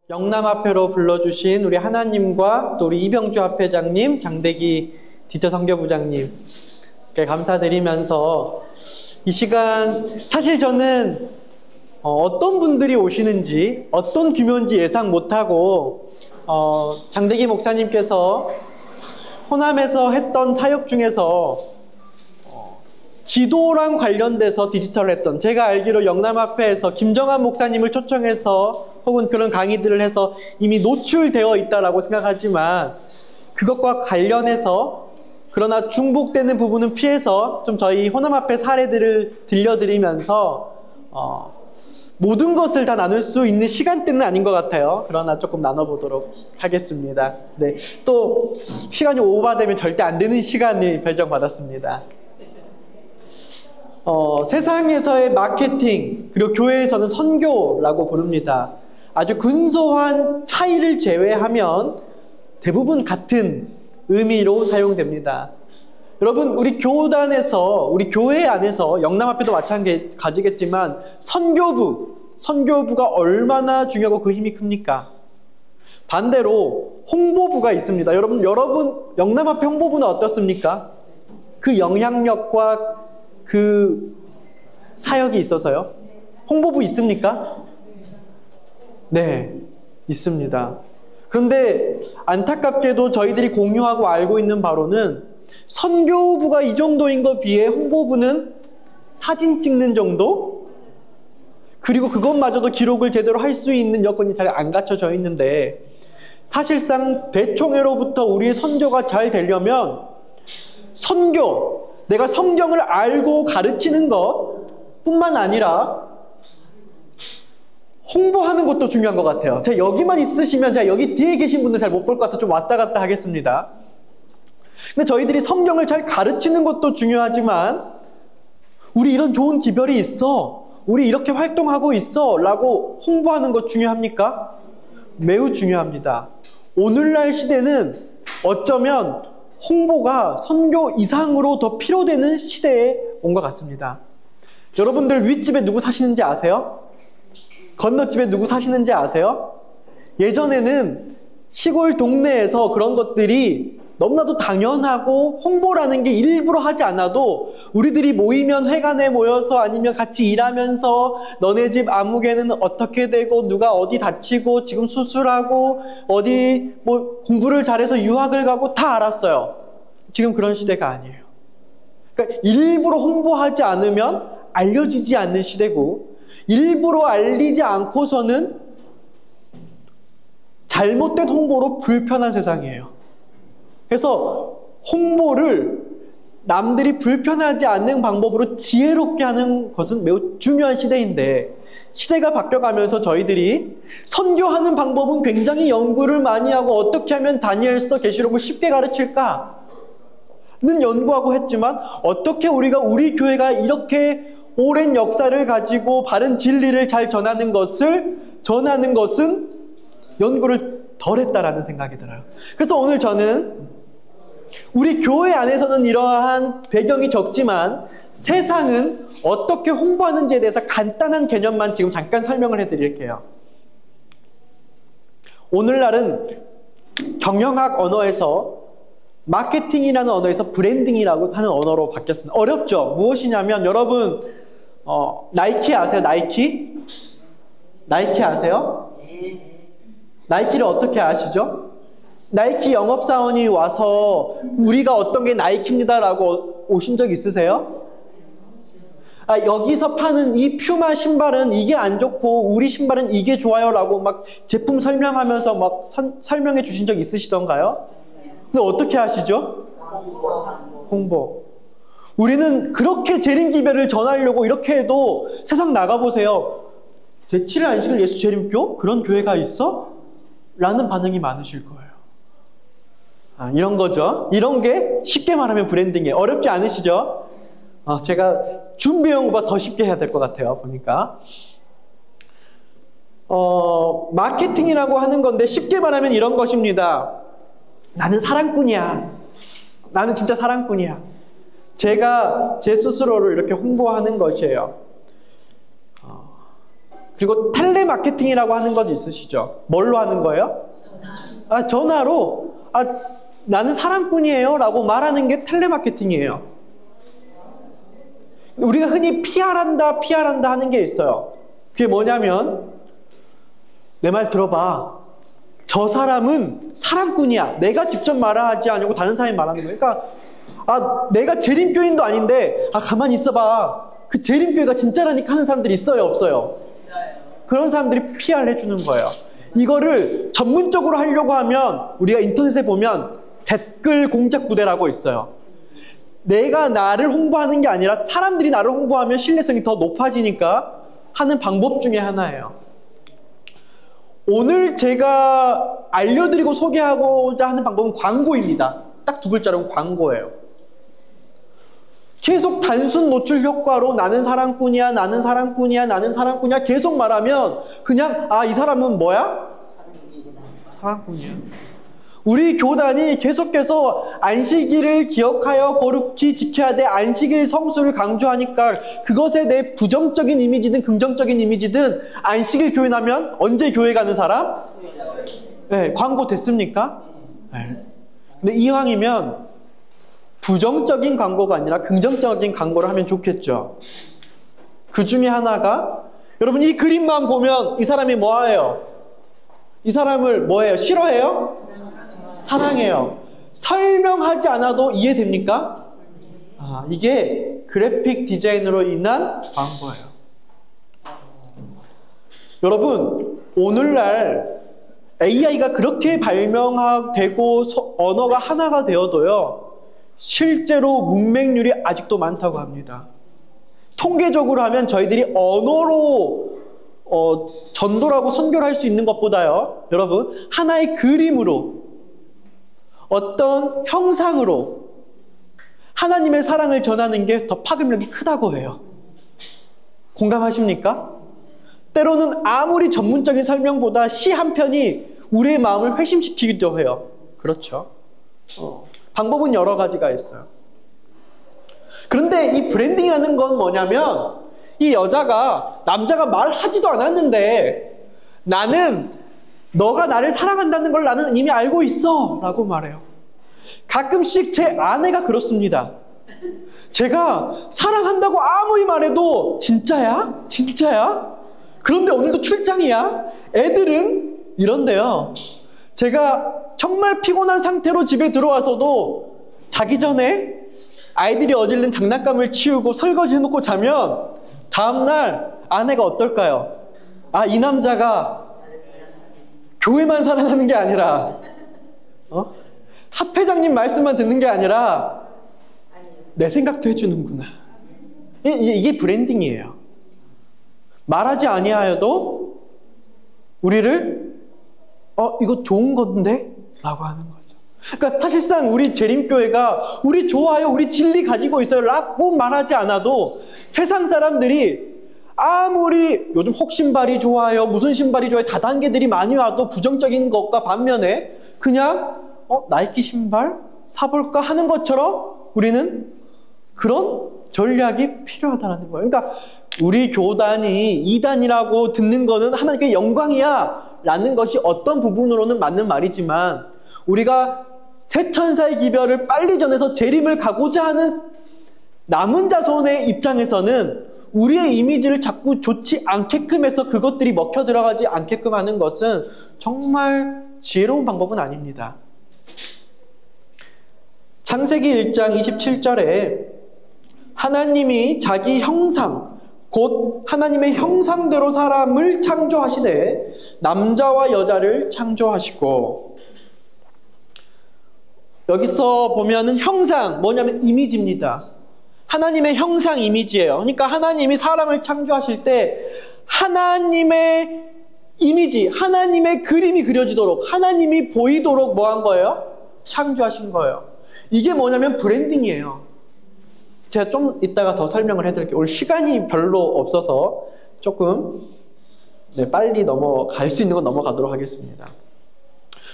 영남합회로 불러주신 우리 하나님과 또 우리 이병주 합회장님, 장대기 디터 선교부장님께 감사드리면서 이 시간 사실 저는 어떤 분들이 오시는지 어떤 규모인지 예상 못하고 장대기 목사님께서 호남에서 했던 사역 중에서 기도랑 관련돼서 디지털을 했던, 제가 알기로 영남합회에서 김정한 목사님을 초청해서 혹은 그런 강의들을 해서 이미 노출되어 있다라고 생각하지만 그것과 관련해서 그러나 중복되는 부분은 피해서 좀 저희 호남합회 사례들을 들려드리면서 모든 것을 다 나눌 수 있는 시간대는 아닌 것 같아요. 그러나 조금 나눠보도록 하겠습니다. 네, 또 시간이 오버되면 절대 안 되는 시간을 배정받았습니다. 세상에서의 마케팅, 그리고 교회에서는 선교라고 부릅니다. 아주 근소한 차이를 제외하면 대부분 같은 의미로 사용됩니다. 여러분, 우리 교단에서, 우리 교회 안에서 영남합회도 마찬가지겠지만 선교부가 얼마나 중요하고 그 힘이 큽니까? 반대로 홍보부가 있습니다. 여러분 영남합회 홍보부는 어떻습니까? 그 영향력과 그 사역이 있어서요. 홍보부 있습니까? 네, 있습니다. 그런데 안타깝게도 저희들이 공유하고 알고 있는 바로는 선교부가 이 정도인 것 비해 홍보부는 사진 찍는 정도? 그리고 그것마저도 기록을 제대로 할 수 있는 여건이 잘 안 갖춰져 있는데, 사실상 대총회로부터 우리의 선교가 잘 되려면 선교, 내가 성경을 알고 가르치는 것 뿐만 아니라 홍보하는 것도 중요한 것 같아요. 제가 여기만 있으시면 제가 여기 뒤에 계신 분들 잘 못 볼 것 같아서 좀 왔다 갔다 하겠습니다. 근데 저희들이 성경을 잘 가르치는 것도 중요하지만 우리 이런 좋은 기별이 있어, 우리 이렇게 활동하고 있어 라고 홍보하는 것 중요합니까? 매우 중요합니다. 오늘날 시대는 어쩌면 홍보가 선교 이상으로 더 필요되는 시대에 온 것 같습니다. 여러분들 윗집에 누구 사시는지 아세요? 건너집에 누구 사시는지 아세요? 예전에는 시골 동네에서 그런 것들이 너무나도 당연하고 홍보라는 게 일부러 하지 않아도 우리들이 모이면 회관에 모여서 아니면 같이 일하면서 너네 집 아무개는 어떻게 되고 누가 어디 다치고 지금 수술하고 어디 뭐 공부를 잘해서 유학을 가고 다 알았어요. 지금 그런 시대가 아니에요. 그러니까 일부러 홍보하지 않으면 알려지지 않는 시대고, 일부러 알리지 않고서는 잘못된 홍보로 불편한 세상이에요. 그래서 홍보를 남들이 불편하지 않는 방법으로 지혜롭게 하는 것은 매우 중요한 시대인데, 시대가 바뀌어가면서 저희들이 선교하는 방법은 굉장히 연구를 많이 하고 어떻게 하면 다니엘서 계시록을 쉽게 가르칠까 는 연구하고 했지만, 어떻게 우리가 우리 교회가 이렇게 오랜 역사를 가지고 바른 진리를 잘 전하는 것은 연구를 덜 했다라는 생각이 들어요. 그래서 오늘 저는 우리 교회 안에서는 이러한 배경이 적지만 세상은 어떻게 홍보하는지에 대해서 간단한 개념만 지금 잠깐 설명을 해드릴게요. 오늘날은 경영학 언어에서 마케팅이라는 언어에서 브랜딩이라고 하는 언어로 바뀌었습니다. 어렵죠? 무엇이냐면, 여러분 나이키 아세요? 나이키? 나이키 아세요? 나이키를 어떻게 아시죠? 나이키 영업사원이 와서 우리가 어떤 게 나이키입니다 라고 오신 적 있으세요? 여기서 파는 이 퓨마 신발은 이게 안 좋고 우리 신발은 이게 좋아요 라고 막 제품 설명하면서 막 설명해 주신 적 있으시던가요? 근데 어떻게 하시죠? 홍보. 우리는 그렇게 재림기별을 전하려고 이렇게 해도 세상 나가보세요. 제7일 안식일 예수 재림교? 그런 교회가 있어? 라는 반응이 많으실 거예요. 이런 거죠. 이런 게 쉽게 말하면 브랜딩이에요. 어렵지 않으시죠? 제가 준비해온 것보다 더 쉽게 해야 될 것 같아요. 보니까. 마케팅이라고 하는 건데 쉽게 말하면 이런 것입니다. 나는 사랑꾼이야. 나는 진짜 사랑꾼이야. 제가 제 스스로를 이렇게 홍보하는 것이에요. 그리고 텔레마케팅이라고 하는 것 있으시죠? 뭘로 하는 거예요? 전화로 나는 사랑꾼이에요 라고 말하는 게 텔레마케팅이에요. 우리가 흔히 PR한다 하는 게 있어요. 그게 뭐냐면 내 말 들어봐. 저 사람은 사랑꾼이야. 내가 직접 말하지 않고 다른 사람이 말하는 거예요. 그러니까 내가 재림교인도 아닌데 가만히 있어봐. 그 재림교회가 진짜라니까 하는 사람들이 있어요, 없어요? 그런 사람들이 PR을 해주는 거예요. 이거를 전문적으로 하려고 하면 우리가 인터넷에 보면 댓글 공작 부대라고 있어요. 내가 나를 홍보하는 게 아니라 사람들이 나를 홍보하면 신뢰성이 더 높아지니까 하는 방법 중에 하나예요. 오늘 제가 알려드리고 소개하고자 하는 방법은 광고입니다. 딱 두 글자로 광고예요. 계속 단순 노출 효과로 나는 사랑꾼이야, 나는 사랑꾼이야, 나는 사랑꾼이야 계속 말하면 그냥 이 사람은 뭐야? 사랑꾼이야. 우리 교단이 계속해서 안식일을 기억하여 거룩히 지켜야 돼, 안식일 성수를 강조하니까 그것에 대해 부정적인 이미지든 긍정적인 이미지든 안식일 교인하면 언제 교회 가는 사람? 네, 광고 됐습니까? 네. 근데 이왕이면 부정적인 광고가 아니라 긍정적인 광고를 하면 좋겠죠. 그 중에 하나가 여러분 이 그림만 보면 이 사람이 뭐예요? 이 사람을 뭐예요? 싫어해요? 사랑해요. 설명하지 않아도 이해됩니까? 이게 그래픽 디자인으로 인한 광고예요. 여러분 오늘날 AI가 그렇게 발명되고 언어가 하나가 되어도요 실제로 문맹률이 아직도 많다고 합니다. 통계적으로 하면 저희들이 언어로 전도를 하고 선교를 할 수 있는 것보다요 여러분 하나의 그림으로 어떤 형상으로 하나님의 사랑을 전하는 게 더 파급력이 크다고 해요. 공감하십니까? 때로는 아무리 전문적인 설명보다 시 한 편이 우리의 마음을 회심시키기도 해요. 그렇죠? 방법은 여러 가지가 있어요. 그런데 이 브랜딩이라는 건 뭐냐면 이 여자가 남자가 말하지도 않았는데 나는 너가 나를 사랑한다는 걸 나는 이미 알고 있어 라고 말해요. 가끔씩 제 아내가 그렇습니다. 제가 사랑한다고 아무리 말해도 진짜야? 진짜야? 그런데 오늘도 출장이야? 애들은 이런데요. 제가 정말 피곤한 상태로 집에 들어와서도 자기 전에 아이들이 어질른 장난감을 치우고 설거지 해놓고 자면 다음날 아내가 어떨까요? 이 남자가 교회만 사랑하는 게 아니라 합회장님 말씀만 듣는 게 아니라 내 생각도 해주는구나. 이게 브랜딩이에요. 말하지 아니하여도 우리를 이거 좋은 건데? 라고 하는 거죠. 그러니까 사실상 우리 재림교회가 우리 좋아요, 우리 진리 가지고 있어요 라고 말하지 않아도 세상 사람들이 아무리 요즘 혹 신발이 좋아요, 무슨 신발이 좋아요 다단계들이 많이 와도 부정적인 것과 반면에 그냥 나이키 신발 사볼까 하는 것처럼 우리는 그런 전략이 필요하다는 거예요. 그러니까 우리 교단이 이단이라고 듣는 거는 하나님께 영광이야 라는 것이 어떤 부분으로는 맞는 말이지만 우리가 새 천사의 기별을 빨리 전해서 재림을 가고자 하는 남은 자손의 입장에서는 우리의 이미지를 자꾸 좋지 않게끔 해서 그것들이 먹혀 들어가지 않게끔 하는 것은 정말 지혜로운 방법은 아닙니다. 창세기 1장 27절에 하나님이 자기 형상 곧 하나님의 형상대로 사람을 창조하시되 남자와 여자를 창조하시고, 여기서 보면은 형상 뭐냐면 이미지입니다. 하나님의 형상 이미지예요. 그러니까 하나님이 사람을 창조하실 때 하나님의 이미지, 하나님의 그림이 그려지도록 하나님이 보이도록 뭐 한 거예요? 창조하신 거예요. 이게 뭐냐면 브랜딩이에요. 제가 좀 이따가 더 설명을 해드릴게요. 오늘 시간이 별로 없어서 조금 빨리 넘어갈 수 있는 건 넘어가도록 하겠습니다.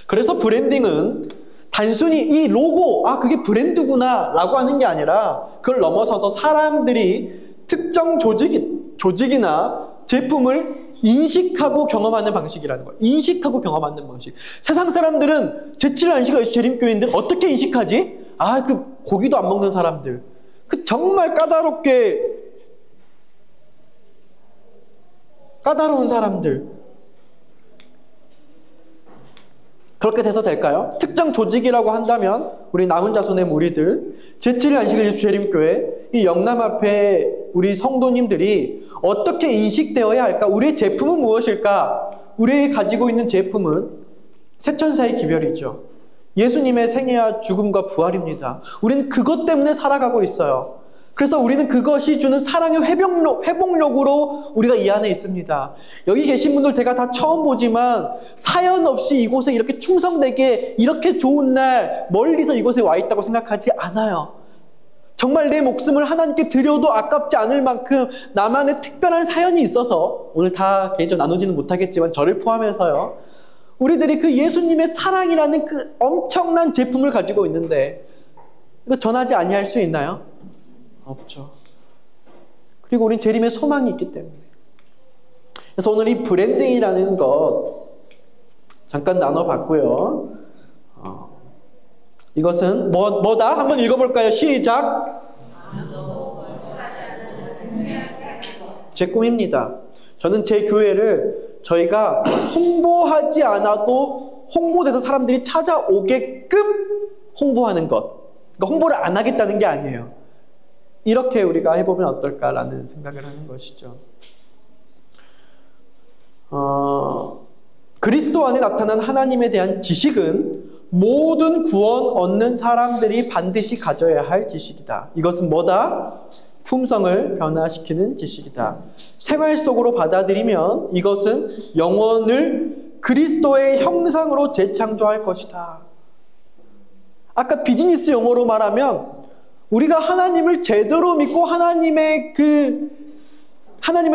그래서 브랜딩은 단순히 이 로고, 그게 브랜드구나 라고 하는 게 아니라 그걸 넘어서서 사람들이 특정 조직이나 제품을 인식하고 경험하는 방식이라는 거예요. 인식하고 경험하는 방식. 세상 사람들은 제7일 안식일 예수 재림교인들 어떻게 인식하지? 아, 그 고기도 안 먹는 사람들. 그 정말 까다로운 사람들. 그렇게 돼서 될까요? 특정 조직이라고 한다면 우리 남은 자손의 무리들, 제7일 안식일 예수 재림교회, 이 영남 앞에 우리 성도님들이 어떻게 인식되어야 할까? 우리의 제품은 무엇일까? 우리가 가지고 있는 제품은 세천사의 기별이죠. 예수님의 생애와 죽음과 부활입니다. 우리는 그것 때문에 살아가고 있어요. 그래서 우리는 그것이 주는 사랑의 회복력으로 우리가 이 안에 있습니다. 여기 계신 분들 제가 다 처음 보지만 사연 없이 이곳에 이렇게 충성되게 이렇게 좋은 날 멀리서 이곳에 와 있다고 생각하지 않아요. 정말 내 목숨을 하나님께 드려도 아깝지 않을 만큼 나만의 특별한 사연이 있어서 오늘 다 개인적으로 나누지는 못하겠지만 저를 포함해서요. 우리들이 그 예수님의 사랑이라는 그 엄청난 제품을 가지고 있는데 이거 전하지 아니할 수 있나요? 없죠. 그리고 우린 재림의 소망이 있기 때문에. 그래서 오늘 이 브랜딩이라는 것 잠깐 나눠봤고요. 이것은 뭐다? 한번 읽어볼까요? 시작! 제 꿈입니다. 저는 제 교회를 저희가 홍보하지 않아도 홍보돼서 사람들이 찾아오게끔 홍보하는 것. 그러니까 홍보를 안 하겠다는 게 아니에요. 이렇게 우리가 해보면 어떨까라는 생각을 하는 것이죠. 그리스도 안에 나타난 하나님에 대한 지식은 모든 구원 얻는 사람들이 반드시 가져야 할 지식이다. 이것은 뭐다? 품성을 변화시키는 지식이다. 생활 속으로 받아들이면 이것은 영혼을 그리스도의 형상으로 재창조할 것이다. 아까 비즈니스 용어로 말하면 우리가 하나님을 제대로 믿고 하나님에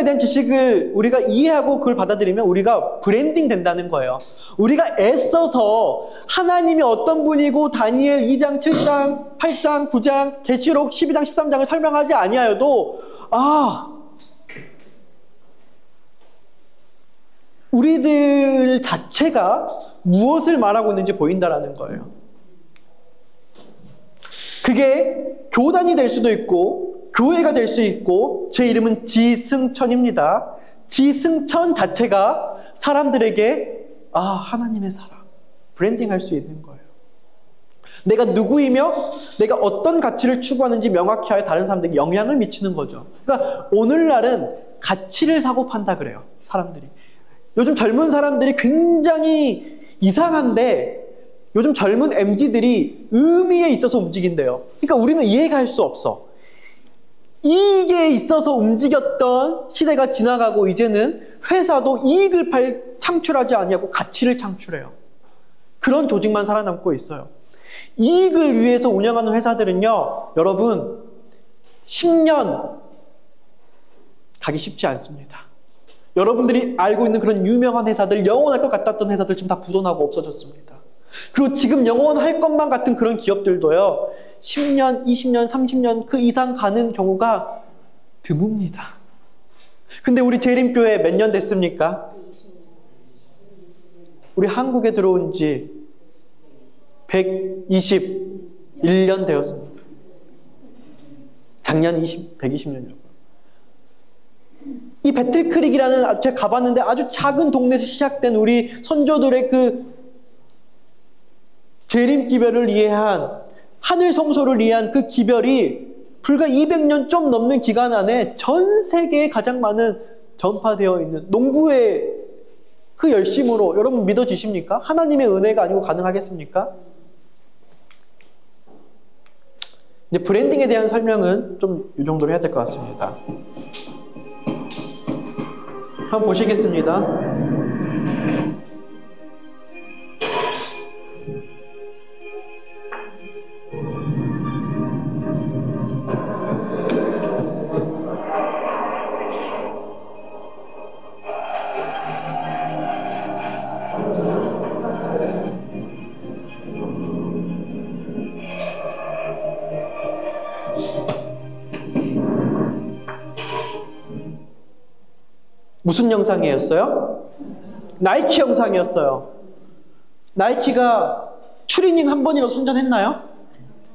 대한 지식을 우리가 이해하고 그걸 받아들이면 우리가 브랜딩 된다는 거예요. 우리가 애써서 하나님이 어떤 분이고 다니엘 2장, 7장, 8장, 9장, 계시록 12장, 13장을 설명하지 아니하여도 우리들 자체가 무엇을 말하고 있는지 보인다라는 거예요. 그게 교단이 될 수도 있고 교회가 될 수 있고 제 이름은 지승천입니다. 지승천 자체가 사람들에게 하나님의 사랑 브랜딩할 수 있는 거예요. 내가 누구이며 내가 어떤 가치를 추구하는지 명확히 하여 다른 사람들에게 영향을 미치는 거죠. 그러니까 오늘날은 가치를 사고 판다 그래요. 사람들이. 요즘 젊은 사람들이 굉장히 이상한데 요즘 젊은 MZ들이 의미에 있어서 움직인대요. 그러니까 우리는 이해가 할 수 없어. 이익에 있어서 움직였던 시대가 지나가고 이제는 회사도 이익을 창출하지 아니하고 가치를 창출해요. 그런 조직만 살아남고 있어요. 이익을 위해서 운영하는 회사들은요, 여러분 10년 가기 쉽지 않습니다. 여러분들이 알고 있는 그런 유명한 회사들, 영원할 것 같았던 회사들 지금 다 부도나고 없어졌습니다. 그리고 지금 영원할 것만 같은 그런 기업들도요 10년, 20년, 30년 그 이상 가는 경우가 드뭅니다. 근데 우리 재림교회 몇 년 됐습니까? 우리 한국에 들어온 지 121년 되었습니다. 작년 120년이라고요. 이 배틀크릭이라는, 제가 가봤는데 아주 작은 동네에서 시작된 우리 선조들의 그 재림 기별을 이해한, 하늘 성소를 이해한 그 기별이 불과 200년 좀 넘는 기간 안에 전 세계에 가장 많은 전파되어 있는 농부의 그 열심으로 여러분 믿어지십니까? 하나님의 은혜가 아니고 가능하겠습니까? 이제 브랜딩에 대한 설명은 좀 이 정도로 해야 될 것 같습니다. 한번 보시겠습니다. 무슨 영상이었어요? 나이키 영상이었어요. 나이키가 추리닝 한 번이라도 선전했나요?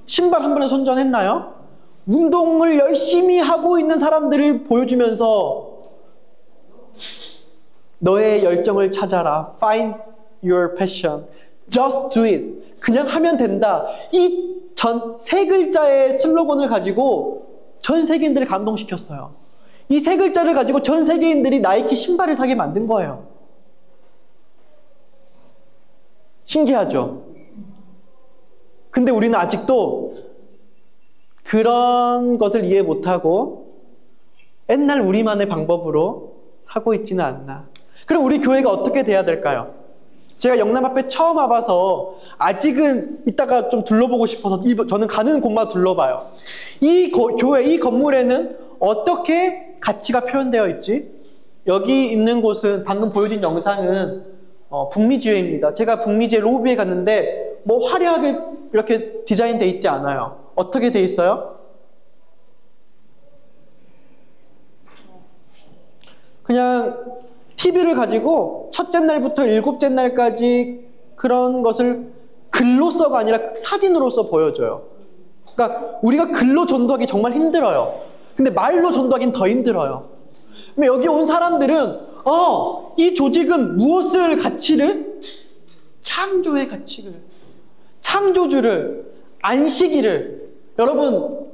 신발 한 번이라도 선전했나요? 운동을 열심히 하고 있는 사람들을 보여주면서 너의 열정을 찾아라. Find your passion. Just do it. 그냥 하면 된다. 이 전 세 글자의 슬로건을 가지고 전 세계인들을 감동시켰어요. 이 세 글자를 가지고 전 세계인들이 나이키 신발을 사게 만든 거예요. 신기하죠? 근데 우리는 아직도 그런 것을 이해 못하고 옛날 우리만의 방법으로 하고 있지는 않나. 그럼 우리 교회가 어떻게 돼야 될까요? 제가 영남 앞에 처음 와봐서 아직은 이따가 좀 둘러보고 싶어서 저는 가는 곳마다 둘러봐요. 이 교회, 이 건물에는 어떻게 가치가 표현되어 있지? 여기 있는 곳은 방금 보여준 영상은 북미지회입니다. 제가 북미지회 로비에 갔는데 뭐 화려하게 이렇게 디자인되어 있지 않아요. 어떻게 돼 있어요? 그냥 TV를 가지고 첫째 날부터 일곱째 날까지 그런 것을 글로서가 아니라 사진으로서 보여줘요. 그러니까 우리가 글로 전도하기 정말 힘들어요. 근데 말로 전도하기는 더 힘들어요. 여기 온 사람들은 이 조직은 무엇을 가치를? 창조의 가치를, 창조주를, 안식일을. 여러분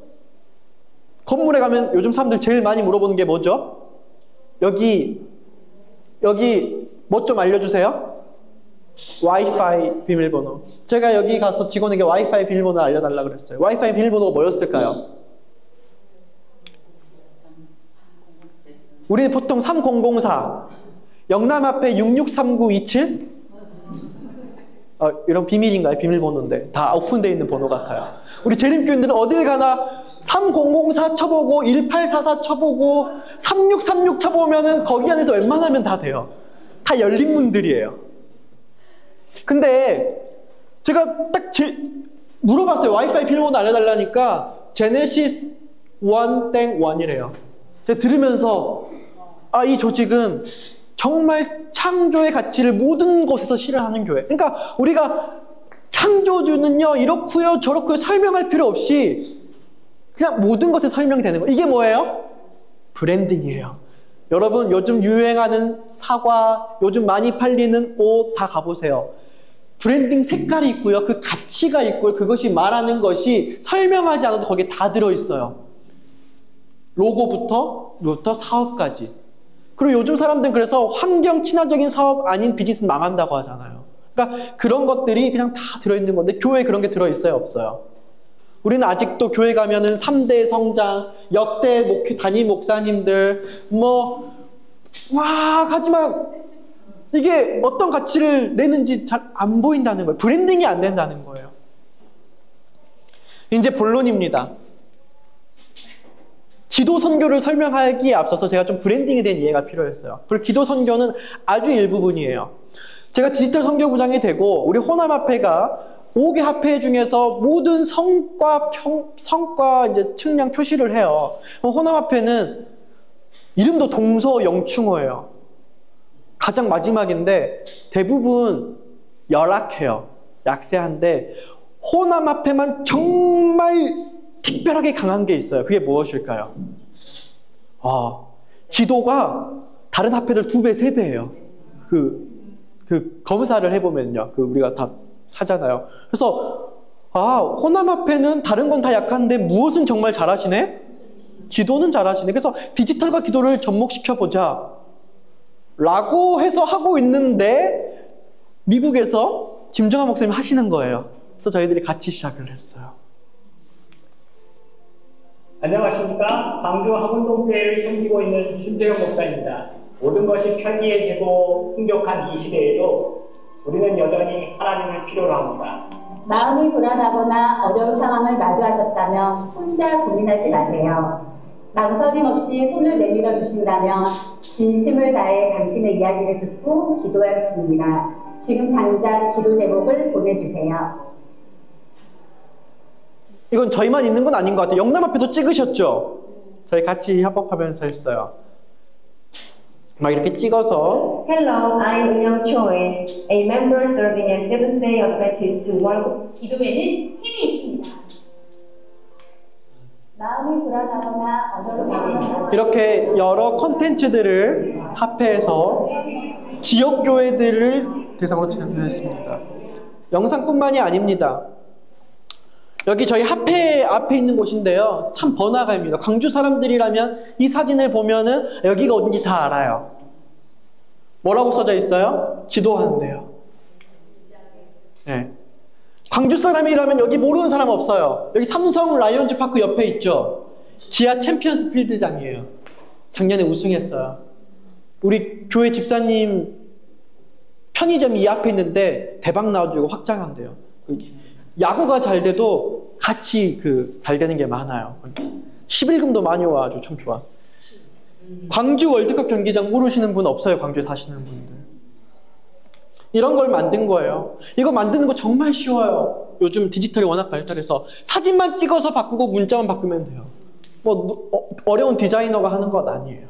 건물에 가면 요즘 사람들 제일 많이 물어보는 게 뭐죠? 여기 뭐 좀 알려주세요. 와이파이 비밀번호. 제가 여기 가서 직원에게 와이파이 비밀번호 알려달라고 그랬어요. 와이파이 비밀번호가 뭐였을까요? 우리 보통 3004, 영남 앞에 663927? 이런 비밀인가요? 비밀번호인데 다 오픈되어 있는 번호 같아요. 우리 재림교인들은 어딜 가나 3004 쳐보고 1844 쳐보고 3636 쳐보면은 거기 안에서 웬만하면 다 돼요. 다 열린 문들이에요. 근데 제가 딱 물어봤어요. 와이파이 비밀번호 알려달라니까 제네시스 1땡1이래요. 제가 들으면서 이 조직은 정말 창조의 가치를 모든 곳에서 실현하는 교회. 그러니까 우리가 창조주는요 이렇고요 저렇고요 설명할 필요 없이 그냥 모든 것에 설명이 되는 거예요. 이게 뭐예요? 브랜딩이에요. 여러분 요즘 유행하는 사과, 요즘 많이 팔리는 옷 다 가보세요. 브랜딩 색깔이 있고요. 그 가치가 있고요. 그것이 말하는 것이 설명하지 않아도 거기에 다 들어있어요. 로고부터 사업까지. 그리고 요즘 사람들은 그래서 환경 친화적인 사업 아닌 비즈니스는 망한다고 하잖아요. 그러니까 그런 것들이 그냥 다 들어있는 건데 교회에 그런 게 들어있어요? 없어요? 우리는 아직도 교회 가면은 3대 성장, 역대 담임 목사님들, 하지만 이게 어떤 가치를 내는지 잘 안 보인다는 거예요. 브랜딩이 안 된다는 거예요. 이제 본론입니다. 기도 선교를 설명하기에 앞서서 제가 좀 브랜딩에 대한 이해가 필요했어요. 그리고 기도 선교는 아주 일부분이에요. 제가 디지털 선교부장이 되고 우리 호남합회가 5개 합회 중에서 모든 성과 이제 측량 표시를 해요. 호남합회는 이름도 동서영충어예요. 가장 마지막인데 대부분 열악해요. 약세한데 호남합회만 정말 특별하게 강한 게 있어요. 그게 무엇일까요? 기도가 다른 합회들 2배, 3배예요. 그 검사를 해보면요. 우리가 다 하잖아요. 그래서 호남합회는 다른 건 다 약한데 무엇은 정말 잘하시네? 기도는 잘하시네. 그래서 디지털과 기도를 접목시켜보자 라고 해서 하고 있는데 미국에서 김정한 목사님이 하시는 거예요. 그래서 저희들이 같이 시작을 했어요. 안녕하십니까. 광주 학운동교회를 섬기고 있는 신재영 목사입니다. 모든 것이 편리해지고 풍족한 이 시대에도 우리는 여전히 하나님을 필요로 합니다. 마음이 불안하거나 어려운 상황을 마주하셨다면 혼자 고민하지 마세요. 망설임 없이 손을 내밀어 주신다면 진심을 다해 당신의 이야기를 듣고 기도하겠습니다. 지금 당장 기도 제목을 보내주세요. 이건 저희만 있는 건 아닌 것 같아요. 영남 앞에도 찍으셨죠? 저희 같이 협업하면서 했어요. 막 이렇게 찍어서 Hello, I'm Eunyoung Choi, a member serving as Seventh-day Adventist World. 기도에는 힘이 있습니다. 마음이 불안하거나 어려운 상황을 이렇게 여러 콘텐츠들을 합해서 지역교회들을 대상으로 제작했습니다. 영상뿐만이 아닙니다. 여기 저희 앞에 있는 곳인데요. 참 번화가입니다. 광주 사람들이라면 이 사진을 보면은 여기가 어딘지 다 알아요. 뭐라고 써져 있어요? 기도하는데요. 네. 광주 사람이라면 여기 모르는 사람 없어요. 여기 삼성 라이온즈 파크 옆에 있죠. 지하 챔피언스 필드장이에요. 작년에 우승했어요. 우리 교회 집사님 편의점이 이 앞에 있는데 대박 나와주고 확장한대요. 야구가 잘 돼도 같이 잘 되는 게 많아요. 11금도 많이 와가지고 참 좋았어요. 광주 월드컵 경기장 모르시는 분 없어요. 광주에 사시는 분들. 이런 걸 만든 거예요. 이거 만드는 거 정말 쉬워요. 요즘 디지털이 워낙 발달해서 사진만 찍어서 바꾸고 문자만 바꾸면 돼요. 어려운 디자이너가 하는 건 아니에요.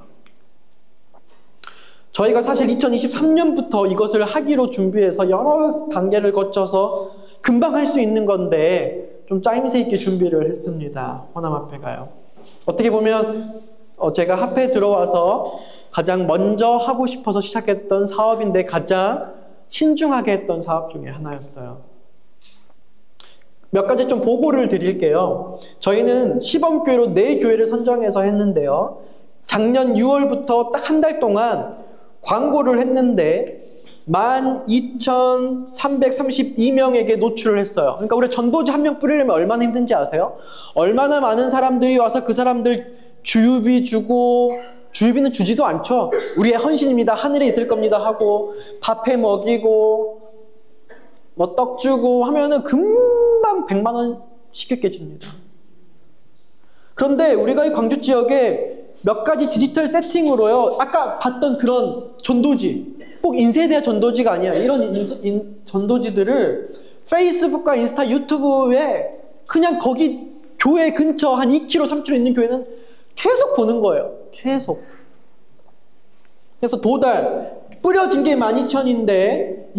저희가 사실 2023년부터 이것을 하기로 준비해서 여러 단계를 거쳐서 금방 할 수 있는 건데 좀 짜임새 있게 준비를 했습니다. 호남합회가요. 어떻게 보면 제가 합회에 들어와서 가장 먼저 하고 싶어서 시작했던 사업인데 가장 신중하게 했던 사업 중에 하나였어요. 몇 가지 좀 보고를 드릴게요. 저희는 시범교회로 4교회를 선정해서 했는데요. 작년 6월부터 딱 한 달 동안 광고를 했는데 12,332명에게 노출을 했어요. 그러니까 우리 전도지 한 명 뿌리려면 얼마나 힘든지 아세요? 얼마나 많은 사람들이 와서 그 사람들 주유비 주고, 주유비는 주지도 않죠. 우리의 헌신입니다. 하늘에 있을 겁니다 하고 밥해 먹이고 떡 주고 하면은 금방 100만 원 쉽게 깨집니다. 그런데 우리가 이 광주 지역에 몇 가지 디지털 세팅으로요, 아까 봤던 그런 전도지, 꼭 인쇄대야 전도지가 아니야. 이런 전도지들을 페이스북과 인스타, 유튜브에 그냥 거기 교회 근처 한 2km, 3km 있는 교회는 계속 보는 거예요. 계속. 그래서 도달, 뿌려진 게 12,000인데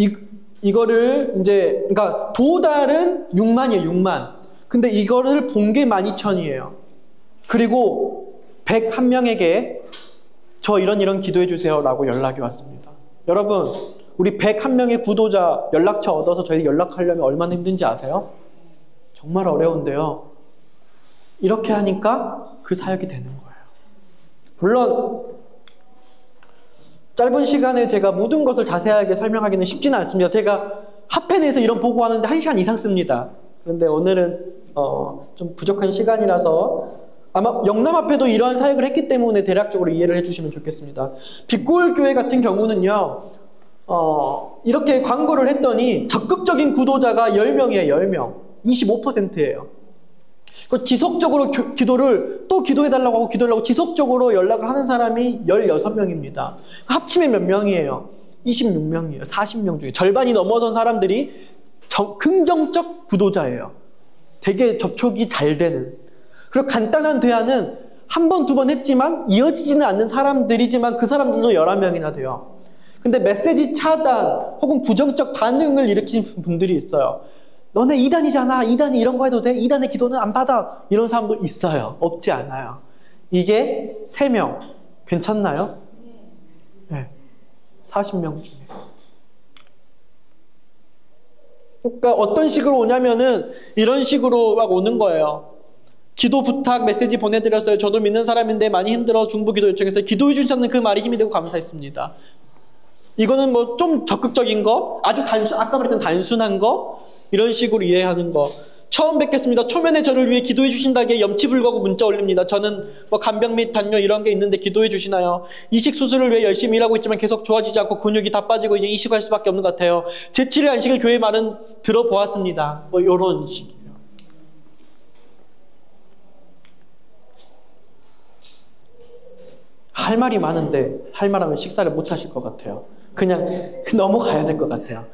이거를 이제, 그러니까 도달은 6만이에요. 6만. 근데 이거를 본 게 12,000이에요. 그리고 101명에게 저 이런 기도해 주세요 라고 연락이 왔습니다. 여러분, 우리 101명의 구도자 연락처 얻어서 저희 연락하려면 얼마나 힘든지 아세요? 정말 어려운데요. 이렇게 하니까 그 사역이 되는 거예요. 물론 짧은 시간에 제가 모든 것을 자세하게 설명하기는 쉽지는 않습니다. 제가 합회 내에서 이런 보고하는데 1시간 이상 씁니다. 그런데 오늘은 좀 부족한 시간이라서 아마 영남합회도 이러한 사역을 했기 때문에 대략적으로 이해를 해주시면 좋겠습니다. 빛골교회 같은 경우는요, 이렇게 광고를 했더니 적극적인 구도자가 10명이에요. 10명. 25%예요. 지속적으로 기도를 또 기도해달라고 하고 기도하려고 지속적으로 연락을 하는 사람이 16명입니다. 합치면 몇 명이에요? 26명이에요. 40명 중에 절반이 넘어선 사람들이 긍정적 구도자예요. 되게 접촉이 잘 되는. 그리고 간단한 대화는 한 번, 두 번 했지만 이어지지는 않는 사람들이지만 그 사람들도 11명이나 돼요. 근데 메시지 차단 혹은 부정적 반응을 일으킨 분들이 있어요. 너네 이단이잖아. 이단이 이런 거 해도 돼? 이단의 기도는 안 받아. 이런 사람도 있어요. 없지 않아요. 이게 3명. 괜찮나요? 네. 40명 중에. 그러니까 어떤 식으로 오냐면은 이런 식으로 막 오는 거예요. 기도 부탁 메시지 보내드렸어요. 저도 믿는 사람인데 많이 힘들어 중보 기도 요청했어요. 기도해 주셨는 그 말이 힘이 되고 감사했습니다. 이거는 뭐 좀 적극적인 거, 아주 아까 말했던 단순한 거, 이런 식으로 이해하는 거. 처음 뵙겠습니다. 초면에 저를 위해 기도해 주신다기에 염치불구하고 문자 올립니다. 저는 뭐 간병 및 단뇨 이런 게 있는데 기도해 주시나요? 이식 수술을 위해 열심히 일하고 있지만 계속 좋아지지 않고 근육이 다 빠지고 이제 이식할 수밖에 없는 것 같아요. 제7일 안식일 교회 말은 들어보았습니다. 뭐 이런 식이에요. 할 말이 많은데 할 말하면 식사를 못 하실 것 같아요. 그냥 넘어가야 될 것 같아요.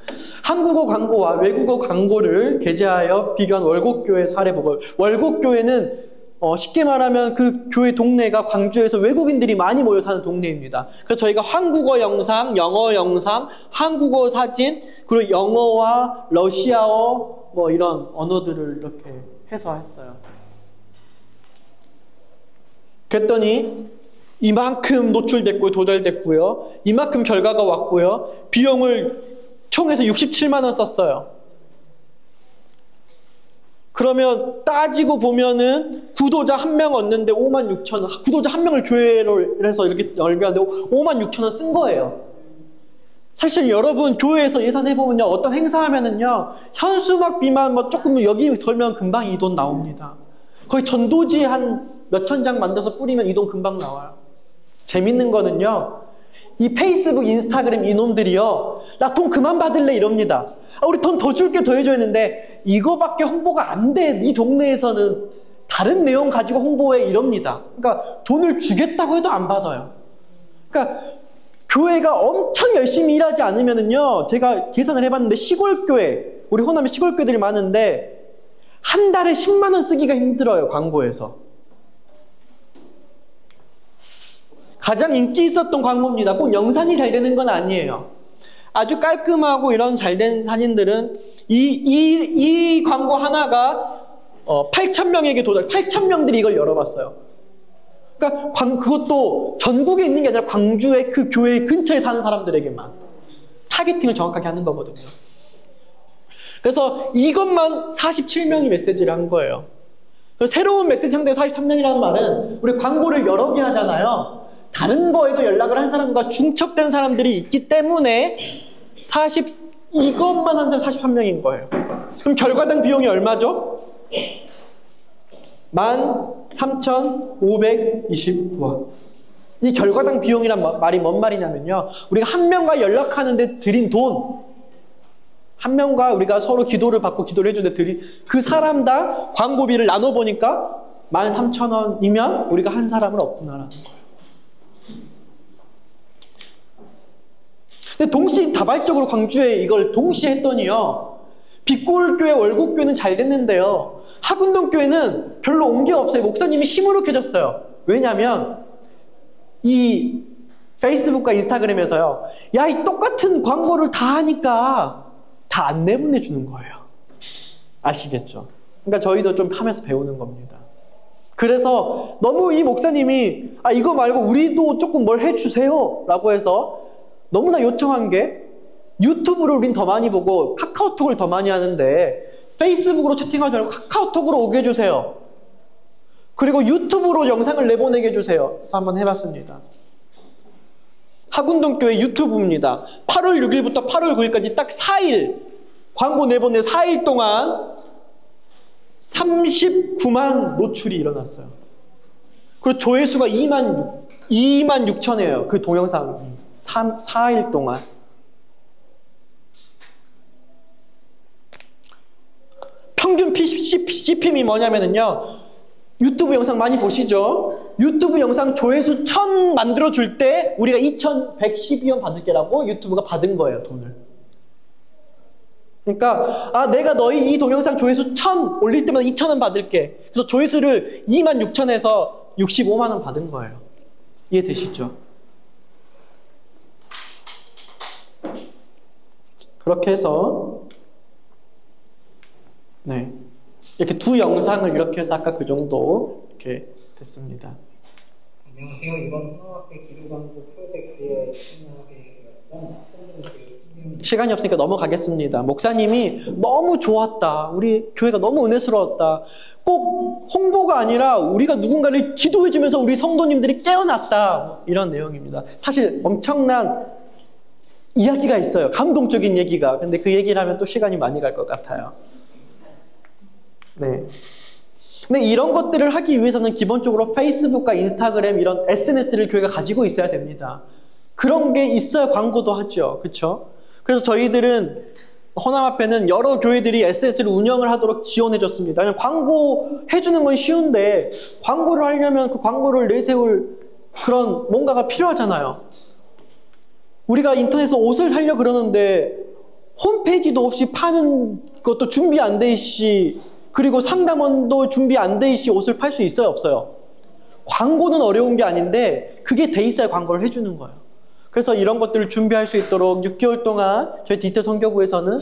한국어 광고와 외국어 광고를 게재하여 비교한 월곡교회 사례 보고, 월곡교회는 쉽게 말하면 그 교회 동네가 광주에서 외국인들이 많이 모여 사는 동네입니다. 그래서 저희가 한국어 영상, 영어 영상, 한국어 사진, 그리고 영어와 러시아어 뭐 이런 언어들을 이렇게 해서 했어요. 그랬더니 이만큼 노출됐고요, 도달됐고요. 이만큼 결과가 왔고요. 비용을 총해서 67만 원 썼어요. 그러면 따지고 보면은 구도자 1명 얻는데 56,000원, 구도자 1명을 교회를 해서 이렇게 열게 하는데 56,000원 쓴 거예요. 사실 여러분 교회에서 예산해보면요, 어떤 행사하면은요, 현수막비만 뭐 조금 여기 걸면 금방 이 돈 나옵니다. 거의 전도지 한 몇천 장 만들어서 뿌리면 이 돈 금방 나와요. 재밌는 거는요, 이 페이스북, 인스타그램 이놈들이요, 나 돈 그만 받을래 이럽니다. 우리 돈 더 줄게, 더 해줘야 했는데 이거밖에 홍보가 안 돼. 이 동네에서는 다른 내용 가지고 홍보해 이럽니다. 그러니까 돈을 주겠다고 해도 안 받아요. 그러니까 교회가 엄청 열심히 일하지 않으면은요, 제가 계산을 해봤는데 시골교회, 우리 호남에 시골교회들이 많은데 한 달에 10만 원 쓰기가 힘들어요, 광고에서. 가장 인기 있었던 광고입니다. 꼭 영상이 잘 되는 건 아니에요. 아주 깔끔하고 이런 잘된 사진들은 이 광고 하나가 8,000명에게 도달, 8,000명들이 이걸 열어봤어요. 그러니까 그것도 전국에 있는 게 아니라 광주의 그 교회 근처에 사는 사람들에게만 타겟팅을 정확하게 하는 거거든요. 그래서 이것만 47명이 메시지를 한 거예요. 새로운 메시지 상대 43명이라는 말은 우리 광고를 여러 개 하잖아요. 다른 거에도 연락을 한 사람과 중첩된 사람들이 있기 때문에 이것만 한 사람 43명인 거예요. 그럼 결과당 비용이 얼마죠? 13,529원. 이 결과당 비용이란 말이 뭔 말이냐면요, 우리가 한 명과 연락하는데 들인 돈, 한 명과 우리가 서로 기도를 받고 기도를 해주는데 들인 그 사람당 광고비를 나눠보니까 13,000원이면 우리가 한 사람을 없구나라는 거예요. 근데 동시다발적으로 광주에 이걸 동시에 했더니요, 빛골교회, 월곡교회는 잘 됐는데요, 하군동교회는 별로 온 게 없어요. 목사님이 시무룩해졌어요. 왜냐하면 이 페이스북과 인스타그램에서요, 야, 이 똑같은 광고를 다 하니까 다 안 내보내주는 거예요. 아시겠죠? 그러니까 저희도 좀 하면서 배우는 겁니다. 그래서 너무 이 목사님이 이거 말고 우리도 조금 뭘 해주세요 라고 해서 너무나 요청한 게, 유튜브를 우린 더 많이 보고 카카오톡을 더 많이 하는데 페이스북으로 채팅하지 말고 카카오톡으로 오게 해주세요. 그리고 유튜브로 영상을 내보내게 해주세요. 그래서 한번 해봤습니다. 하군동교회 유튜브입니다. 8월 6일부터 8월 9일까지 딱 4일 광고 내보내 4일 동안 39만 노출이 일어났어요. 그리고 조회수가 2만 6천이에요. 그 동영상이 4일 동안. 평균 CPM이 뭐냐면요, 유튜브 영상 많이 보시죠? 유튜브 영상 조회수 1000 만들어줄 때 우리가 2,112원 받을게라고 유튜브가 받은 거예요, 돈을. 그러니까 내가 너희 이 동영상 조회수 1000 올릴 때마다 2,000원 받을게. 그래서 조회수를 26,000에서 65만 원 받은 거예요. 이해되시죠? 그렇게 해서 네, 이렇게 두 영상을 이렇게 해서 아까 그 정도 이렇게 됐습니다. 안녕하세요. 이번 화학회 기도광고 프로젝트에 참여하게 되었던 시간이 없으니까 넘어가겠습니다. 목사님이 너무 좋았다, 우리 교회가 너무 은혜스러웠다, 꼭 홍보가 아니라 우리가 누군가를 기도해주면서 우리 성도님들이 깨어났다, 이런 내용입니다. 사실 엄청난 이야기가 있어요. 감동적인 얘기가. 근데 그 얘기를 하면 또 시간이 많이 갈 것 같아요. 네. 근데 이런 것들을 하기 위해서는 기본적으로 페이스북과 인스타그램 이런 SNS를 교회가 가지고 있어야 됩니다. 그런 게 있어야 광고도 하죠. 그렇죠? 그래서 저희들은 허남앞에는 여러 교회들이 SNS를 운영을 하도록 지원해 줬습니다. 광고 해주는 건 쉬운데 광고를 하려면 그 광고를 내세울 그런 뭔가가 필요하잖아요. 우리가 인터넷에서 옷을 사려고 그러는데 홈페이지도 없이 파는 것도 준비 안 돼 있이 그리고 상담원도 준비 안 돼 있이 옷을 팔 수 있어요, 없어요? 광고는 어려운 게 아닌데 그게 돼 있어야 광고를 해주는 거예요. 그래서 이런 것들을 준비할 수 있도록 6개월 동안 저희 디지털 선교부에서는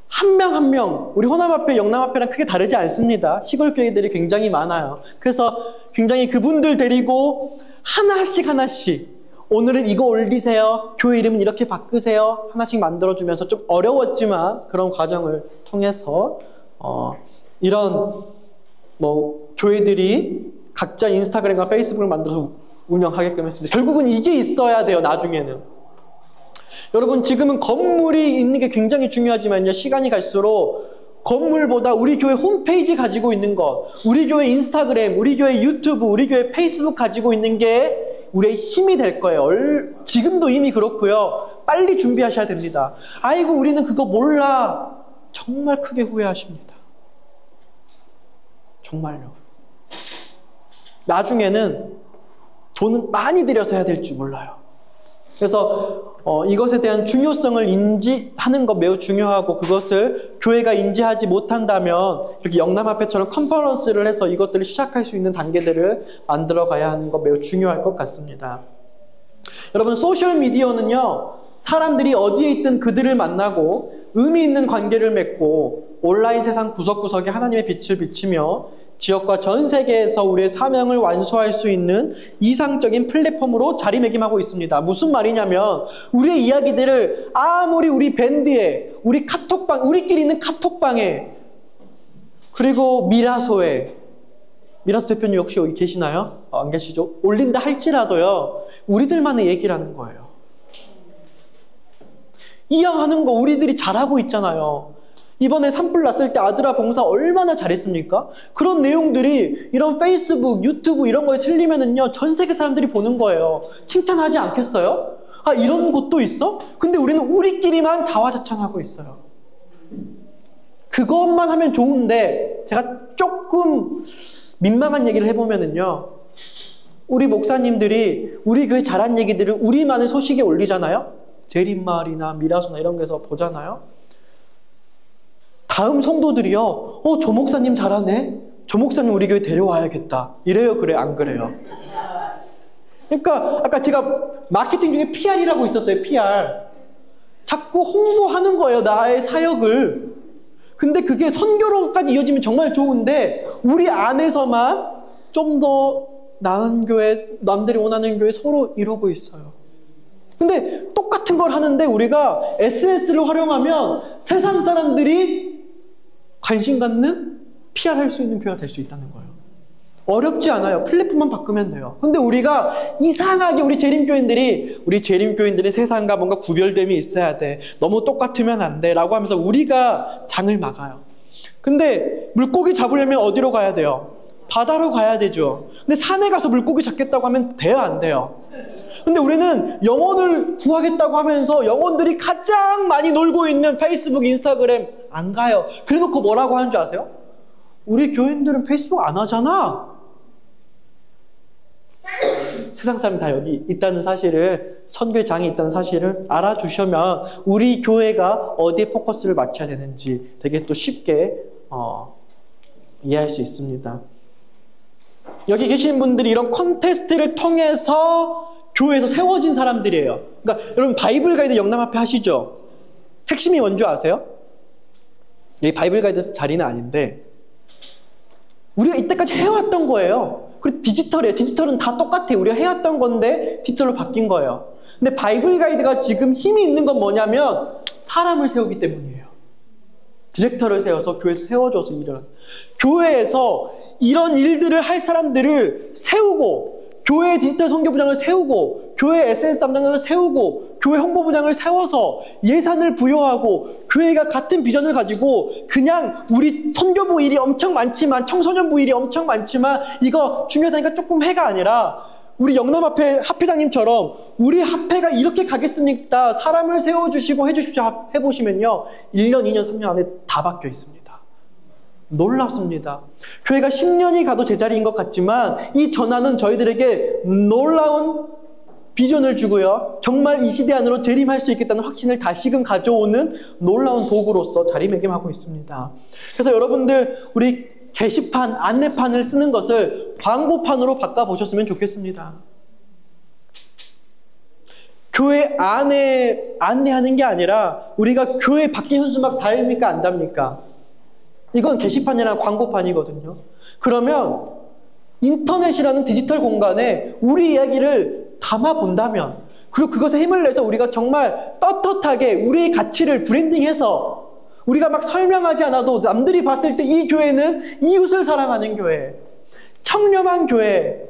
한 명 한 명, 우리 호남합회, 영남합회랑 크게 다르지 않습니다. 시골 교회들이 굉장히 많아요. 그래서 굉장히 그분들 데리고 하나씩 오늘은 이거 올리세요. 교회 이름은 이렇게 바꾸세요. 하나씩 만들어주면서 좀 어려웠지만 그런 과정을 통해서 이런 교회들이 각자 인스타그램과 페이스북을 만들어서 운영하게끔 했습니다. 결국은 이게 있어야 돼요, 나중에는. 여러분, 지금은 건물이 있는 게 굉장히 중요하지만요, 시간이 갈수록 건물보다 우리 교회 홈페이지 가지고 있는 것, 우리 교회 인스타그램, 우리 교회 유튜브, 우리 교회 페이스북 가지고 있는 게 우리의 힘이 될 거예요. 지금도 이미 그렇고요. 빨리 준비하셔야 됩니다. 아이고, 우리는 그거 몰라. 정말 크게 후회하십니다. 정말요. 나중에는 돈은 많이 들여서 해야 될지 몰라요. 그래서 이것에 대한 중요성을 인지하는 것 매우 중요하고, 그것을 교회가 인지하지 못한다면 이렇게 영남합회처럼 컨퍼런스를 해서 이것들을 시작할 수 있는 단계들을 만들어 가야 하는 것 매우 중요할 것 같습니다. 여러분, 소셜미디어는요, 사람들이 어디에 있든 그들을 만나고 의미 있는 관계를 맺고 온라인 세상 구석구석에 하나님의 빛을 비치며 지역과 전 세계에서 우리의 사명을 완수할 수 있는 이상적인 플랫폼으로 자리매김하고 있습니다. 무슨 말이냐면, 우리의 이야기들을 아무리 우리 밴드에, 우리 카톡방, 우리끼리 있는 카톡방에, 그리고 미라소에, 미라소 대표님 혹시 여기 계시나요? 안 계시죠? 올린다 할지라도요, 우리들만의 얘기라는 거예요. 이왕하는 거 우리들이 잘하고 있잖아요. 이번에 산불 났을 때 아드라 봉사 얼마나 잘했습니까? 그런 내용들이 이런 페이스북, 유튜브 이런 거에 실리면은요, 전 세계 사람들이 보는 거예요. 칭찬하지 않겠어요? 아, 이런 곳도 있어? 근데 우리는 우리끼리만 자화자찬하고 있어요. 그것만 하면 좋은데, 제가 조금 민망한 얘기를 해보면은요, 우리 목사님들이 우리 교회 잘한 얘기들을 우리만의 소식에 올리잖아요? 제림마을이나 미라소나 이런 데서 보잖아요? 다음 성도들이요, 저 목사님 잘하네? 저 목사님 우리 교회 데려와야겠다. 이래요, 그래, 안 그래요? 그러니까 아까 제가 마케팅 중에 PR이라고 있었어요, PR. 자꾸 홍보하는 거예요, 나의 사역을. 근데 그게 선교로까지 이어지면 정말 좋은데, 우리 안에서만 좀 더 나은 교회, 남들이 원하는 교회 서로 이러고 있어요. 근데 똑같은 걸 하는데 우리가 SNS를 활용하면 세상 사람들이 관심 갖는 PR 할 수 있는 교회가 될 수 있다는 거예요. 어렵지 않아요. 플랫폼만 바꾸면 돼요. 근데 우리가 이상하게 우리 재림교인들이 세상과 뭔가 구별됨이 있어야 돼. 너무 똑같으면 안 돼. 라고 하면서 우리가 장을 막아요. 근데 물고기 잡으려면 어디로 가야 돼요? 바다로 가야 되죠. 근데 산에 가서 물고기 잡겠다고 하면 돼요, 안 돼요? 근데 우리는 영혼을 구하겠다고 하면서 영혼들이 가장 많이 놀고 있는 페이스북, 인스타그램 안 가요. 그래놓고 뭐라고 하는 줄 아세요? 우리 교인들은 페이스북 안 하잖아. 세상 사람이 다 여기 있다는 사실을, 선교장이 있다는 사실을 알아주시면 우리 교회가 어디에 포커스를 맞춰야 되는지 되게 또 쉽게 이해할 수 있습니다. 여기 계신 분들이 이런 콘테스트를 통해서 교회에서 세워진 사람들이에요. 그러니까 여러분, 바이블 가이드 영남합회 하시죠? 핵심이 뭔지 아세요? 여기 바이블 가이드 자리는 아닌데 우리가 이때까지 해왔던 거예요. 그리고 디지털이에요. 디지털은 다 똑같아요. 우리가 해왔던 건데 디지털로 바뀐 거예요. 근데 바이블 가이드가 지금 힘이 있는 건 뭐냐면 사람을 세우기 때문이에요. 디렉터를 세워서 교회에서 세워줘서 교회에서 이런 일들을 할 사람들을 세우고, 교회 디지털 선교부장을 세우고, 교회 SNS 담당자를 세우고, 교회 홍보부장을 세워서 예산을 부여하고, 교회가 같은 비전을 가지고 그냥 우리 선교부 일이 엄청 많지만, 청소년부 일이 엄청 많지만 이거 중요하다니까 조금 해가 아니라, 우리 영남합회 합회장님처럼 우리 합회가 이렇게 가겠습니까? 사람을 세워주시고 해주십시오. 해보시면요, 1년, 2년, 3년 안에 다 바뀌어 있습니다. 놀랍습니다. 교회가 10년이 가도 제자리인 것 같지만 이 전환은 저희들에게 놀라운 비전을 주고요. 정말 이 시대 안으로 재림할 수 있겠다는 확신을 다시금 가져오는 놀라운 도구로서 자리매김하고 있습니다. 그래서 여러분들 우리 게시판, 안내판을 쓰는 것을 광고판으로 바꿔보셨으면 좋겠습니다. 교회 안에 안내하는 게 아니라 우리가 교회 밖에 현수막 달립니까 안 답니까? 이건 게시판이나 광고판이거든요. 그러면 인터넷이라는 디지털 공간에 우리 이야기를 담아본다면, 그리고 그것에 힘을 내서 우리가 정말 떳떳하게 우리의 가치를 브랜딩해서 우리가 막 설명하지 않아도 남들이 봤을 때 이 교회는 이웃을 사랑하는 교회, 청렴한 교회,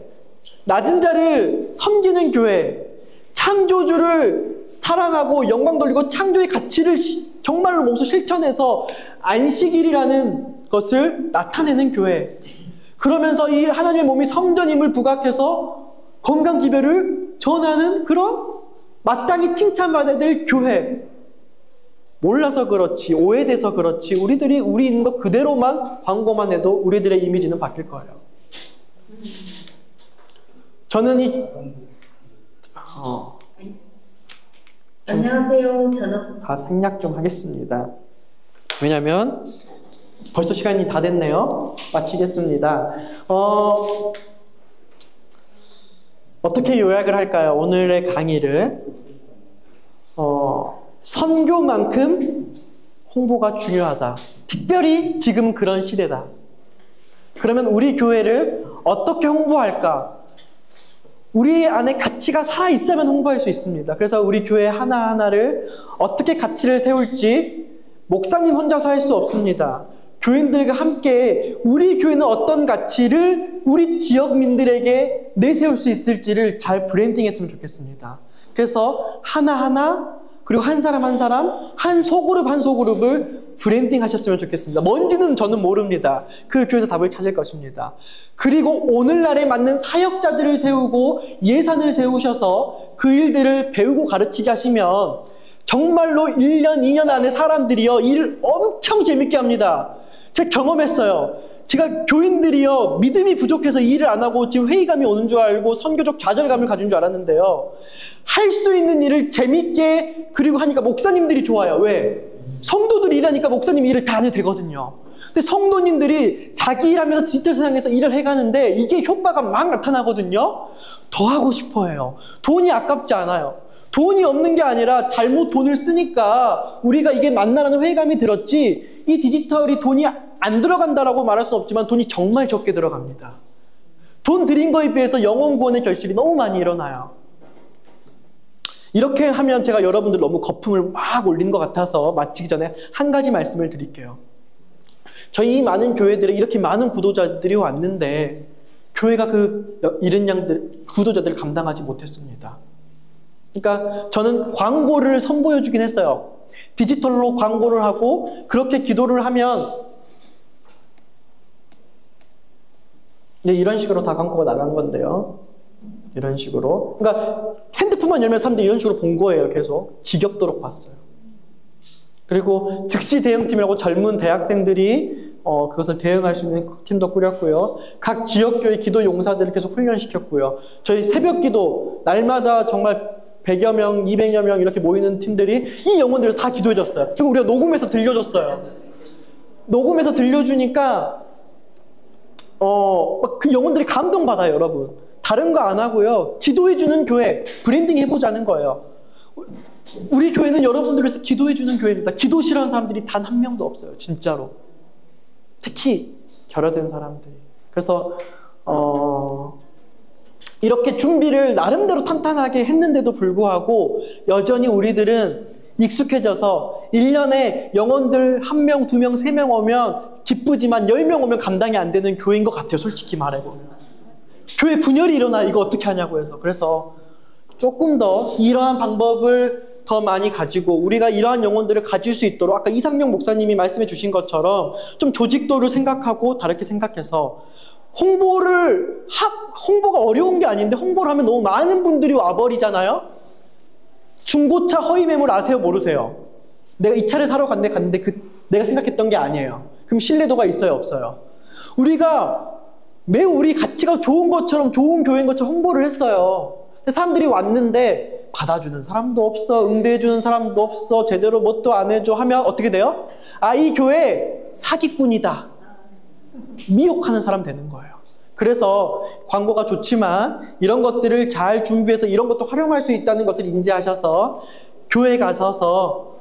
낮은 자를 섬기는 교회, 창조주를 사랑하고 영광 돌리고 창조의 가치를 정말로 몸소 실천해서 안식일이라는 것을 나타내는 교회, 그러면서 이 하나님의 몸이 성전임을 부각해서 건강 기별을 전하는 그런 마땅히 칭찬받아야 될 교회. 몰라서 그렇지, 오해돼서 그렇지, 우리들이 우리 있는 것 그대로만 광고만 해도 우리들의 이미지는 바뀔 거예요. 저는 안녕하세요. 저는 다 생략 좀 하겠습니다. 왜냐면 벌써 시간이 다 됐네요. 마치겠습니다. 어떻게 요약을 할까요? 오늘의 강의를 선교만큼 홍보가 중요하다. 특별히 지금 그런 시대다. 그러면 우리 교회를 어떻게 홍보할까? 우리 안에 가치가 살아있어야만 홍보할 수 있습니다. 그래서 우리 교회 하나하나를 어떻게 가치를 세울지 목사님 혼자서 할 수 없습니다. 교인들과 함께 우리 교회는 어떤 가치를 우리 지역민들에게 내세울 수 있을지를 잘 브랜딩했으면 좋겠습니다. 그래서 하나하나, 그리고 한 사람 한 사람, 한 소그룹 한 소그룹을 브랜딩 하셨으면 좋겠습니다. 뭔지는 저는 모릅니다. 그 교회에서 답을 찾을 것입니다. 그리고 오늘날에 맞는 사역자들을 세우고 예산을 세우셔서 그 일들을 배우고 가르치게 하시면 정말로 1년, 2년 안에 사람들이요, 일을 엄청 재밌게 합니다. 제가 경험했어요. 제가 교인들이요, 믿음이 부족해서 일을 안 하고 지금 회의감이 오는 줄 알고 선교적 좌절감을 가진 줄 알았는데요. 할 수 있는 일을 재밌게, 그리고 하니까 목사님들이 좋아요. 왜? 성도들이 일하니까 목사님 일을 다 해도 되거든요. 근데 성도님들이 자기 일하면서 디지털 세상에서 일을 해가는데 이게 효과가 막 나타나거든요. 더 하고 싶어 해요. 돈이 아깝지 않아요. 돈이 없는 게 아니라 잘못 돈을 쓰니까 우리가 이게 맞나라는 회의감이 들었지, 이 디지털이 돈이 안 들어간다라고 말할 수는 없지만 돈이 정말 적게 들어갑니다. 돈 들인 거에 비해서 영혼 구원의 결실이 너무 많이 일어나요. 이렇게 하면 제가 여러분들 너무 거품을 막 올린 것 같아서 마치기 전에 한 가지 말씀을 드릴게요. 저희 이 많은 교회들에 이렇게 많은 구도자들이 왔는데 교회가 그 이른 양들, 구도자들을 감당하지 못했습니다. 그러니까 저는 광고를 선보여 주긴 했어요. 디지털로 광고를 하고 그렇게 기도를 하면 이런 식으로 다 광고가 나간 건데요. 이런 식으로. 그러니까 핸드폰만 열면 사람들이 이런 식으로 본 거예요. 계속. 지겹도록 봤어요. 그리고 즉시 대응팀이라고 젊은 대학생들이 그것을 대응할 수 있는 팀도 꾸렸고요. 각 지역교회 기도 용사들을 계속 훈련시켰고요. 저희 새벽 기도 날마다 정말 100여 명, 200여 명 이렇게 모이는 팀들이 이 영혼들을 다 기도해줬어요. 그리고 우리가 녹음해서 들려줬어요. 녹음해서 들려주니까 그 영혼들이 감동받아요, 여러분. 다른 거 안 하고요. 기도해주는 교회, 브랜딩 해보자는 거예요. 우리 교회는 여러분들을 위해서 기도해주는 교회입니다. 기도 싫어하는 사람들이 단 한 명도 없어요. 진짜로. 특히 결여된 사람들이. 그래서 이렇게 준비를 나름대로 탄탄하게 했는데도 불구하고 여전히 우리들은 익숙해져서 1년에 영혼들 1명, 2명, 3명 오면 기쁘지만 10명 오면 감당이 안 되는 교회인 것 같아요. 솔직히 말해보면. 교회 분열이 일어나. 이거 어떻게 하냐고 해서. 그래서 조금 더 이러한 방법을 더 많이 가지고 우리가 이러한 영혼들을 가질 수 있도록 아까 이상용 목사님이 말씀해 주신 것처럼 좀 조직도를 생각하고 다르게 생각해서 홍보가 어려운 게 아닌데 홍보를 하면 너무 많은 분들이 와버리잖아요. 중고차 허위 매물 아세요? 모르세요? 내가 이 차를 사러 갔는데 내가 생각했던 게 아니에요. 그럼 신뢰도가 있어요? 없어요? 우리가 매우 우리 가치가 좋은 것처럼 좋은 교회인 것처럼 홍보를 했어요. 근데 사람들이 왔는데 받아주는 사람도 없어, 응대해주는 사람도 없어, 제대로 뭣도 안 해줘 하면 어떻게 돼요? 아, 이 교회 사기꾼이다. 미혹하는 사람 되는 거예요. 그래서 광고가 좋지만 이런 것들을 잘 준비해서 이런 것도 활용할 수 있다는 것을 인지하셔서 교회 가셔서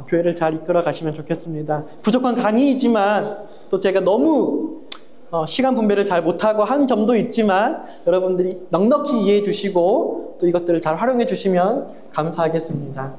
교회를 잘 이끌어 가시면 좋겠습니다. 부족한 강의이지만 또 제가 너무 시간 분배를 잘 못하고 한 점도 있지만 여러분들이 넉넉히 이해해 주시고 또 이것들을 잘 활용해 주시면 감사하겠습니다.